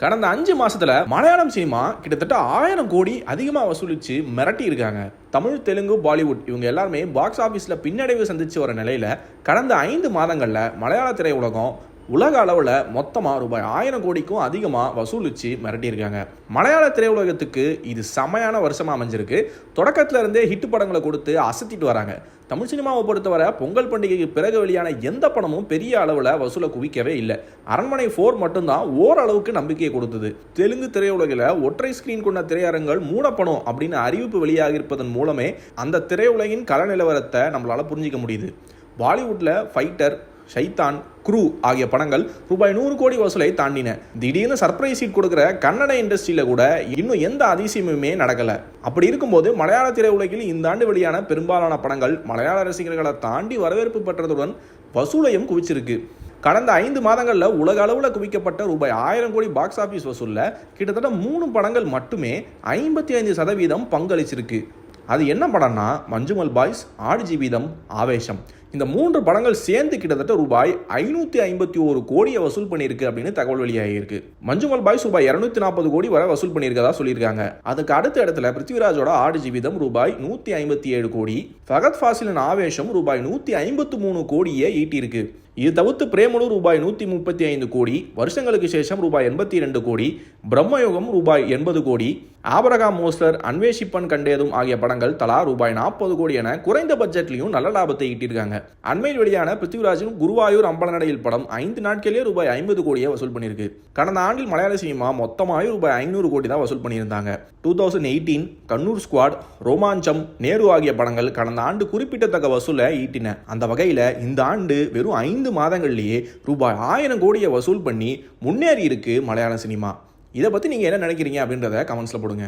கடந்த 5 மாசத்துல மலையாளம் சினிமா கிட்டத்தட்ட 1000 கோடி அதிகமாக வசூலிச்சு மிரட்டி இருக்காங்க. தமிழ், தெலுங்கு, பாலிவுட் இவங்க எல்லாருமே பாக்ஸ் ஆஃபீஸில் பின்னடைவு சந்திச்சு வர நிலையில கடந்த 5 மாதங்களில் மலையாள திரையுலகம் உலக அளவில் மொத்தமாக ரூபாய் 1000 கோடிக்கும் அதிகமாக வசூலிச்சு மிரட்டியிருக்காங்க. மலையாள திரையுலகத்துக்கு இது செமையான வருஷமாக அமைஞ்சிருக்கு. தொடக்கத்தில் இருந்தே ஹிட் படங்களை கொடுத்து அசத்திட்டு வராங்க. தமிழ் சினிமாவை பொறுத்தவரை பொங்கல் பண்டிகைக்கு பிறகு வெளியான எந்த படமும் பெரிய அளவில் வசூலை குவிக்கவே இல்லை. அரண்மனை 4 மட்டும்தான் ஓரளவுக்கு நம்பிக்கையை கொடுத்தது. தெலுங்கு திரையுலகில் ஒற்றை ஸ்கிரீன் கொண்ட திரையரங்குகள் மூடப்படும் அப்படின்னு அறிவிப்பு வெளியாகியிருப்பதன் மூலமே அந்த திரையுலகின் கள நிலவரத்தை நம்மளால புரிஞ்சிக்க முடியுது. பாலிவுட்டில் ஃபைட்டர், ஷைத்தான், குரூ ஆகிய படங்கள் ரூபாய் 100 கோடி வசூலை தாண்டின. திடீர்னு சர்ப்ரைஸ் சீட் கொடுக்குற கன்னட இண்டஸ்ட்ரியில கூட இன்னும் எந்த அதிசயமுமே நடக்கல. அப்படி இருக்கும்போது மலையாள திரையுலகில் இந்த ஆண்டு வெளியான பெரும்பாலான படங்கள் மலையாள ரசிகர்களை தாண்டி வரவேற்பு பெற்றதுடன் வசூலையும் குவிச்சிருக்கு. கடந்த 5 மாதங்களில் உலக அளவில் குவிக்கப்பட்ட ரூபாய் 1000 கோடி பாக்ஸ் ஆஃபீஸ் வசூலில் கிட்டத்தட்ட 3 படங்கள் மட்டுமே 55% பங்களிச்சிருக்கு. அது என்ன படம்னா மஞ்சுமல் பாய்ஸ், ஆடு ஜீவிதம், ஆவேசம். இந்த 3 படங்கள் சேர்ந்து கிட்டத்தட்ட ரூபாய் 551 கோடியை வசூல் பண்ணியிருக்கு அப்படின்னு தகவல் வெளியாகிருக்கு. மஞ்சுமல் பாய்ஸ் ரூபாய் 240 கோடி வரை வசூல் பண்ணியிருக்கதா சொல்லியிருக்காங்க. அதுக்கு அடுத்த இடத்துல பிருத்திவிராஜோட ஆடு ஜீவிதம் ரூபாய் 157 கோடி, ஃபகத் ஃபாசிலின் ஆவேசம் ரூபாய் 153 கோடியை ஈட்டியிருக்கு. இது தவிர்த்து பிரேமலு ரூபாய் 135 கோடி, வருஷங்களுக்கு சேஷம் ரூபாய் 82 கோடி, பிரம்மயுகம் ரூபாய் 80 கோடி, ஆபரகாம் மோஸ்லர், அன்வேஷிப்பன் கண்டேதும் ஆகிய படங்கள் தலா ரூபாய் 40 கோடி என குறைந்த பட்ஜெட்லையும் நல்ல லாபத்தை ஈட்டியிருக்காங்க. அண்மையில் வெளியான பிருத்திவிராஜின் குருவாயூர் அம்பலநடையில் படம் 5 நாட்களிலே ரூபாய் 50 கோடியை வசூல் பண்ணியிருக்கு. கடந்த ஆண்டில் மலையாள சினிமா மொத்தமாக ரூபாய் 500 கோடி தான் வசூல் பண்ணியிருந்தாங்க. 2018 கண்ணூர் ஸ்குவாட், ரோமாஞ்சம், நேரு ஆகிய படங்கள் கடந்த ஆண்டு குறிப்பிடத்தக்க வசூலை ஈட்டின. அந்த வகையில் இந்த ஆண்டு வெறும் 5 மாதங்கள்லேயே ரூபாய் 1000 கோடியை வசூல் பண்ணி முன்னேறி இருக்கு மலையாள சினிமா. இதை பற்றி நீங்கள் என்ன நினைக்கிறீங்க அப்படின்றத கமெண்ட்ஸில் போடுங்க.